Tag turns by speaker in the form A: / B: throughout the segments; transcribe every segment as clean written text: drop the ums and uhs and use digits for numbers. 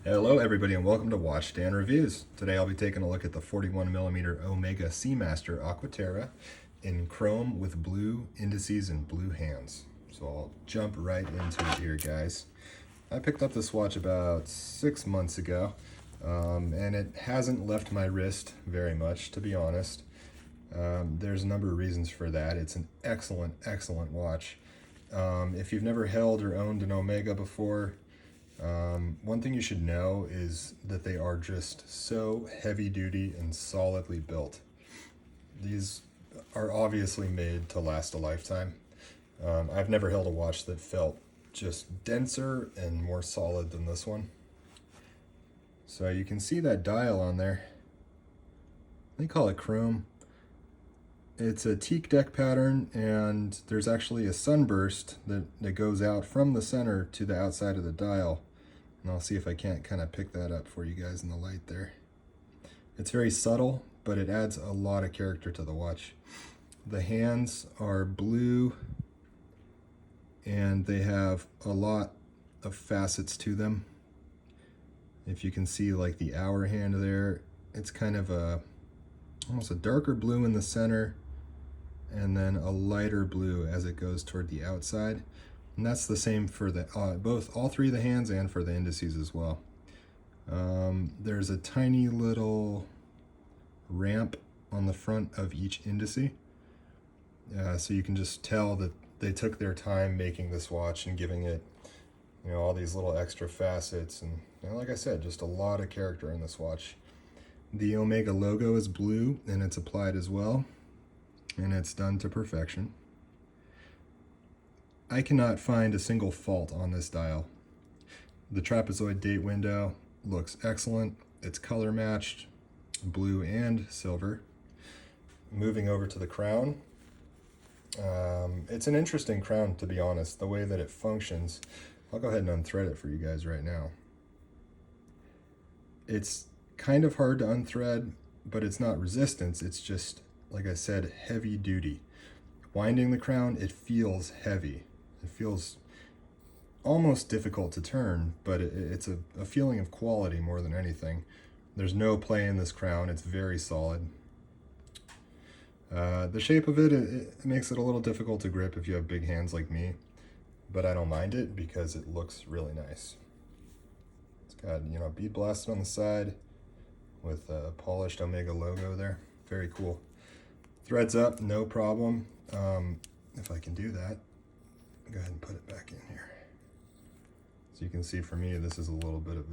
A: Hello everybody and welcome to Watch Dan Reviews. Today I'll be taking a look at the 41mm Omega Seamaster Aqua Terra in chrome with blue indices and blue hands. So I'll jump right into it here, guys. I picked up this watch about 6 months ago and it hasn't left my wrist very much, to be honest. There's a number of reasons for that. It's an excellent watch. If you've never held or owned an Omega before, one thing you should know is that they are just so heavy duty and solidly built. These are obviously made to last a lifetime. I've never held a watch that felt just denser and more solid than this one. So you can see that dial on there. They call it chrome. It's a teak deck pattern, and there's actually a sunburst that goes out from the center to the outside of the dial. And I'll see if I can't kind of pick that up for you guys in the light there. It's very subtle, but it adds a lot of character to the watch. The hands are blue, and they have a lot of facets to them. If you can see, like the hour hand there, it's kind of almost a darker blue in the center, and then a lighter blue as it goes toward the outside. And that's the same for the all three of the hands and for the indices as well. There's a tiny little ramp on the front of each indice, so you can just tell that they took their time making this watch and giving it, all these little extra facets, and like I said, just a lot of character in this watch. The Omega logo is blue and it's applied as well, and it's done to perfection. I cannot find a single fault on this dial. The trapezoid date window looks excellent. It's color matched, blue and silver. Moving over to the crown. It's an interesting crown, to be honest, the way that it functions. I'll go ahead and unthread it for you guys right now. It's kind of hard to unthread, but it's not resistance. It's just, like I said, heavy duty. Winding the crown, it feels heavy. It feels almost difficult to turn, but it's a feeling of quality more than anything. There's no play in this crown. It's very solid. The shape of it makes it a little difficult to grip if you have big hands like me, but I don't mind it because it looks really nice. It's got, bead blasted on the side with a polished Omega logo there. Very cool. Threads up, no problem. If I can do that, go ahead and put it back in here. So you can see, for me, this is a little bit of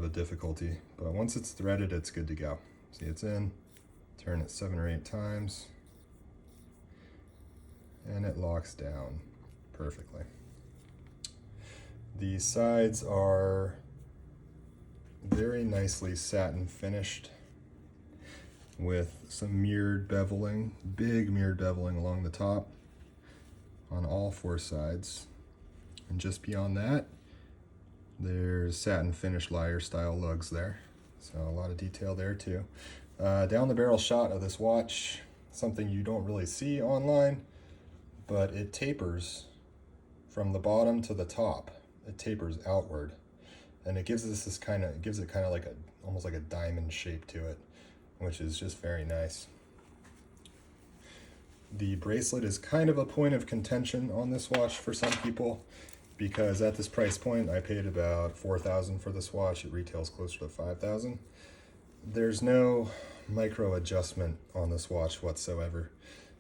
A: a difficulty, but once it's threaded, it's good to go. See, it's in. Turn it 7 or 8 times, and it locks down perfectly. The sides are very nicely satin finished with some mirrored beveling, big mirrored beveling along the top on all 4 sides. And just beyond that, there's satin finished lyre style lugs there. So a lot of detail there too. Down the barrel shot of this watch, something you don't really see online, but it tapers from the bottom to the top. It tapers outward, and it gives it kind of like almost like a diamond shape to it, which is just very nice. The bracelet is kind of a point of contention on this watch for some people, because at this price point, I paid about $4,000 for this watch. It retails closer to $5,000. There's no micro adjustment on this watch whatsoever.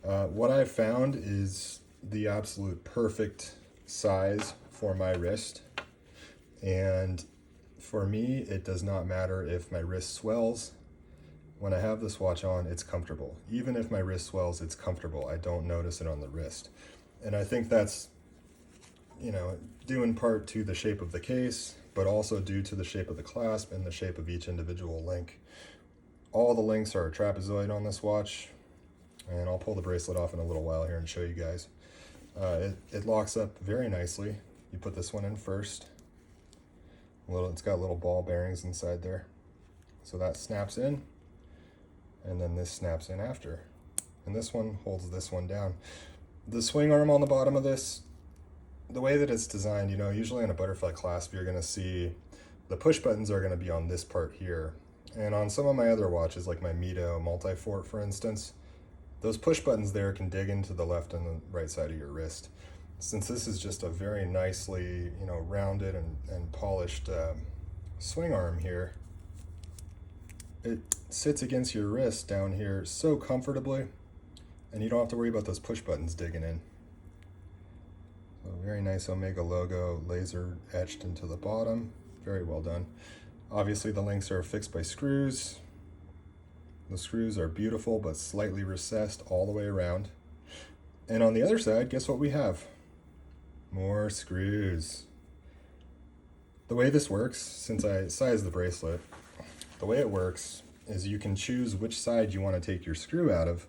A: What I've found is the absolute perfect size for my wrist, and for me, it does not matter if my wrist swells. When I have this watch on, it's comfortable. Even if my wrist swells, it's comfortable. I don't notice it on the wrist. And I think that's, due in part to the shape of the case, but also due to the shape of the clasp and the shape of each individual link. All the links are trapezoid on this watch, and I'll pull the bracelet off in a little while here and show you guys. It locks up very nicely. You put this one in first. It's got little ball bearings inside there. So that snaps in, and then this snaps in after. And this one holds this one down. The swing arm on the bottom of this the way that it's designed, usually on a butterfly clasp, you're going to see the push buttons are going to be on this part here. And on some of my other watches, like my Mito Multifort, for instance, those push buttons there can dig into the left and the right side of your wrist. Since this is just a very nicely, rounded and polished swing arm here, it sits against your wrist down here so comfortably, and you don't have to worry about those push buttons digging in. So very nice Omega logo, laser etched into the bottom. Very well done. Obviously the links are fixed by screws. The screws are beautiful but slightly recessed all the way around. And on the other side, guess what we have? More screws. The way this works, since I sized the bracelet, the way it works is you can choose which side you want to take your screw out of.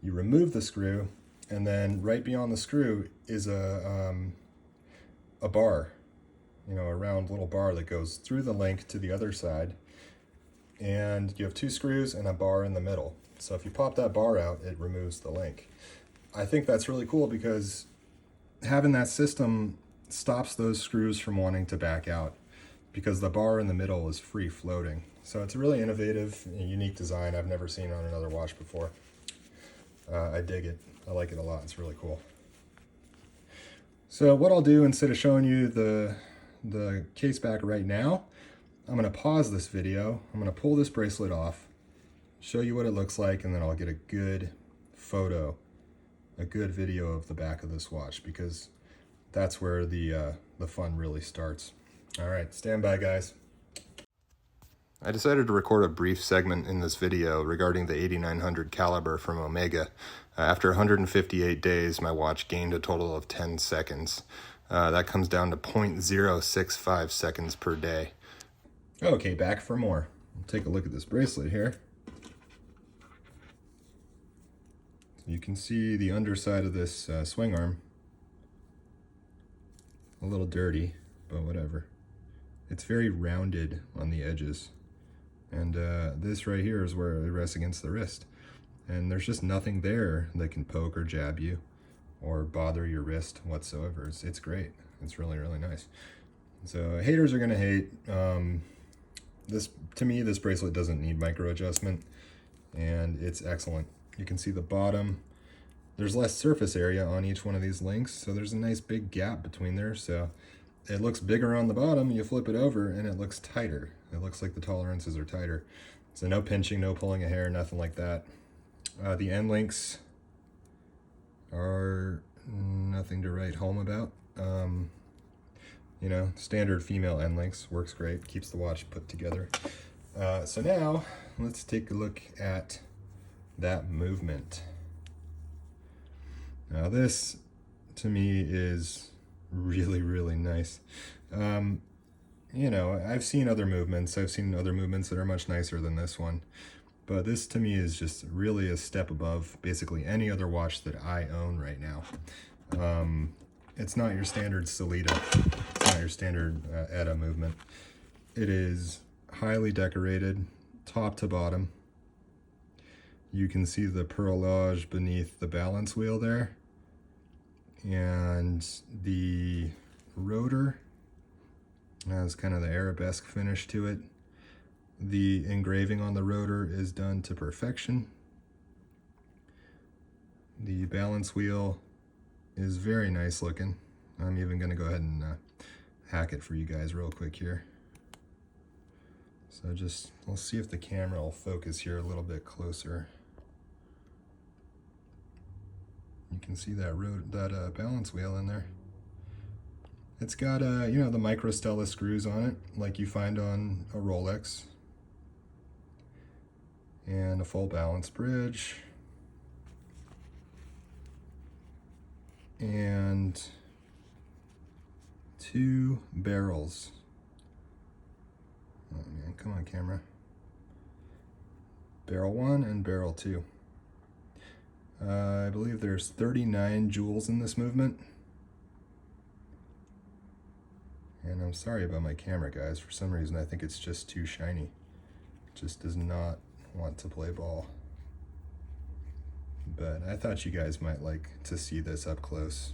A: You remove the screw, and then right beyond the screw is a bar, a round little bar that goes through the link to the other side. And you have two screws and a bar in the middle. So if you pop that bar out, it removes the link. I think that's really cool because having that system stops those screws from wanting to back out because the bar in the middle is free floating. So it's a really innovative and unique design I've never seen on another watch before. I dig it. I like it a lot. It's really cool. So what I'll do, instead of showing you the case back right now, I'm going to pause this video. I'm going to pull this bracelet off, show you what it looks like, and then I'll get a good photo, a good video of the back of this watch, because that's where the fun really starts. All right, stand by, guys. I decided to record a brief segment in this video regarding the 8900 caliber from Omega. After 158 days, my watch gained a total of 10 seconds. That comes down to 0.065 seconds per day. Okay, back for more. Take a look at this bracelet here. You can see the underside of this swing arm. A little dirty, but whatever. It's very rounded on the edges. And this right here is where it rests against the wrist. And there's just nothing there that can poke or jab you or bother your wrist whatsoever. It's great. It's really, really nice. So haters are gonna hate. To me, this bracelet doesn't need micro adjustment, and it's excellent. You can see the bottom. There's less surface area on each one of these links, so there's a nice big gap between there. So it looks bigger on the bottom. You flip it over and it looks tighter. It looks like the tolerances are tighter. So no pinching, no pulling a hair, nothing like that. The end links are nothing to write home about. Standard female end links, works great, keeps the watch put together. So now let's take a look at that movement. Now this, to me, is really, really nice. I've seen other movements. I've seen other movements that are much nicer than this one. But this, to me, is just really a step above basically any other watch that I own right now. It's not your standard Solita. It's not your standard ETA movement. It is highly decorated, top to bottom. You can see the perlage beneath the balance wheel there. And the rotor has kind of the arabesque finish to it. The engraving on the rotor is done to perfection. The balance wheel is very nice looking. I'm even going to go ahead and hack it for you guys real quick here. So we'll see if the camera will focus here a little bit closer. You can see that balance wheel in there. It's got the micro Stella screws on it, like you find on a Rolex, and a full balance bridge, and 2 barrels. Oh man, come on, camera. Barrel 1 and barrel 2. I believe there's 39 joules in this movement. And I'm sorry about my camera, guys. For some reason, I think it's just too shiny. It just does not want to play ball. But I thought you guys might like to see this up close.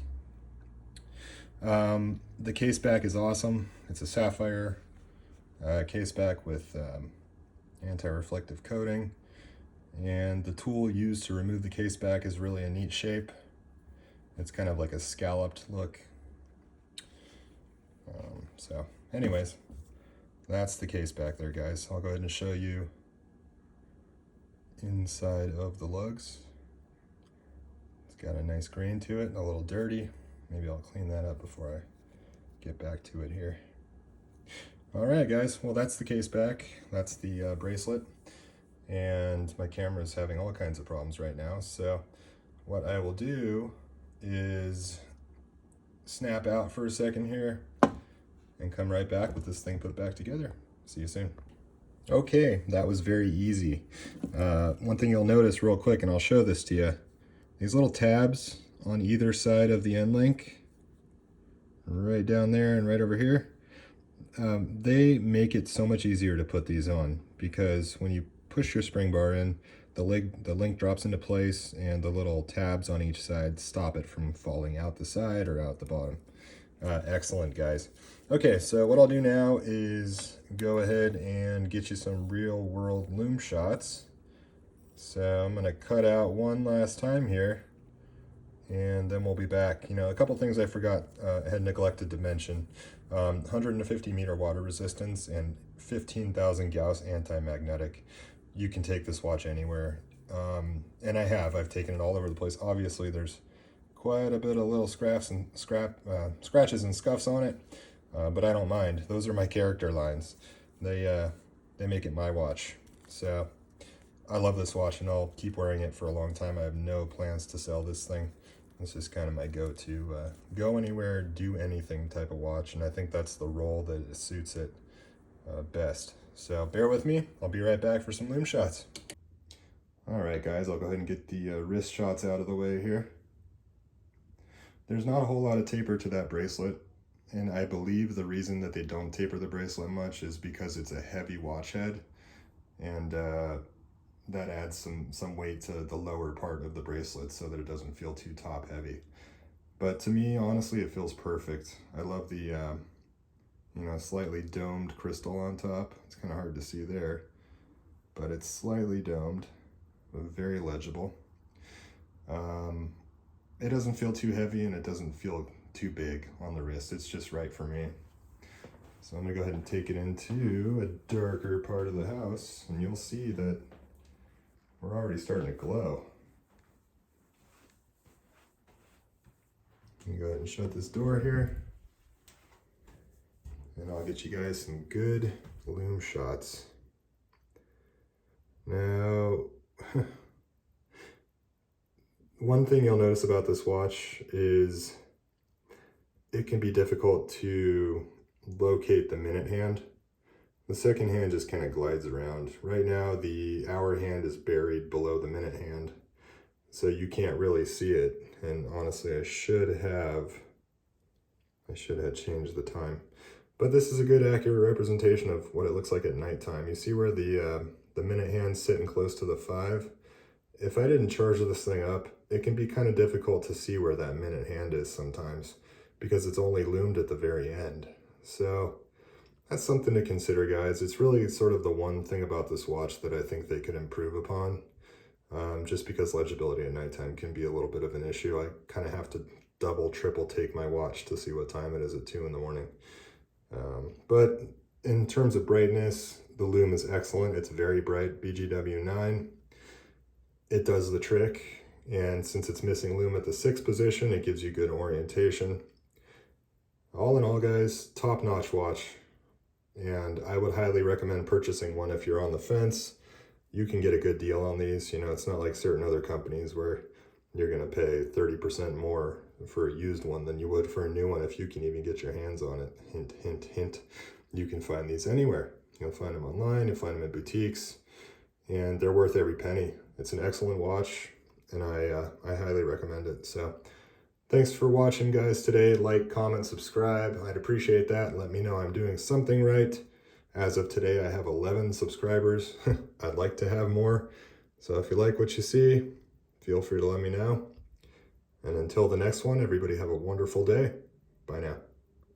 A: The case back is awesome. It's a sapphire case back with anti-reflective coating, and the tool used to remove the case back is really a neat shape. It's kind of like a scalloped look. So anyways, that's the case back there, guys. I'll go ahead and show you inside of the lugs. It's got a nice grain to it, a little dirty. Maybe I'll clean that up before I get back to it here. All right, guys, well, that's the case back. That's the bracelet, and my camera is having all kinds of problems right now. So what I will do is snap out for a second here and come right back with this thing put back together. See you soon. Okay, that was very easy. One thing you'll notice real quick, and I'll show this to you, these little tabs on either side of the end link, right down there and right over here, they make it so much easier to put these on, because when you push your spring bar in, the link drops into place, and the little tabs on each side stop it from falling out the side or out the bottom. Excellent, guys. Okay, so what I'll do now is go ahead and get you some real world Lume shots. So I'm gonna cut out one last time here, and then we'll be back. You know, a couple things I forgot, I had neglected to mention. 150 meter water resistance and 15,000 Gauss anti-magnetic. You can take this watch anywhere. And I've taken it all over the place. Obviously there's quite a bit of little scratches and scuffs on it, but I don't mind. Those are my character lines. They make it my watch. So I love this watch, and I'll keep wearing it for a long time. I have no plans to sell this thing. This is kind of my go-to, go anywhere, do anything type of watch, and I think that's the role that suits it best. So bear with me. I'll be right back for some Lume shots. All right, guys, I'll go ahead and get the wrist shots out of the way here. There's not a whole lot of taper to that bracelet, and I believe the reason that they don't taper the bracelet much is because it's a heavy watch head, and that adds some weight to the lower part of the bracelet so that it doesn't feel too top heavy. But to me, honestly, it feels perfect. I love the you know, slightly domed crystal on top. It's kind of hard to see there, but it's slightly domed, but very legible. It doesn't feel too heavy, and it doesn't feel too big on the wrist. It's just right for me. So I'm gonna go ahead and take it into a darker part of the house, and you'll see that we're already starting to glow. Let me go ahead and shut this door here, and I'll get you guys some good Lume shots. Now, one thing you'll notice about this watch is it can be difficult to locate the minute hand. The second hand just kind of glides around. Right now, the hour hand is buried below the minute hand, so you can't really see it. And honestly, I should have changed the time. But this is a good, accurate representation of what it looks like at nighttime. You see where the minute hand's sitting close to the 5? If I didn't charge this thing up, it can be kind of difficult to see where that minute hand is sometimes, because it's only loomed at the very end. So that's something to consider, guys. It's really sort of the one thing about this watch that I think they could improve upon, just because legibility at nighttime can be a little bit of an issue. I kind of have to double, triple take my watch to see what time it is at 2 in the morning. But in terms of brightness, the Lume is excellent. It's very bright, BGW9. It does the trick, and since it's missing Lume at the 6th position, it gives you good orientation. All in all, guys, top-notch watch, and I would highly recommend purchasing one if you're on the fence. You can get a good deal on these. You know, it's not like certain other companies where you're going to pay 30% more for a used one than you would for a new one if you can even get your hands on it. Hint, hint, hint. You can find these anywhere. You'll find them online, you'll find them in boutiques, and they're worth every penny. It's an excellent watch, and I highly recommend it. So thanks for watching, guys, today. Like, comment, subscribe. I'd appreciate that. Let me know I'm doing something right. As of today, I have 11 subscribers. I'd like to have more. So if you like what you see, feel free to let me know. And until the next one, everybody have a wonderful day. Bye now.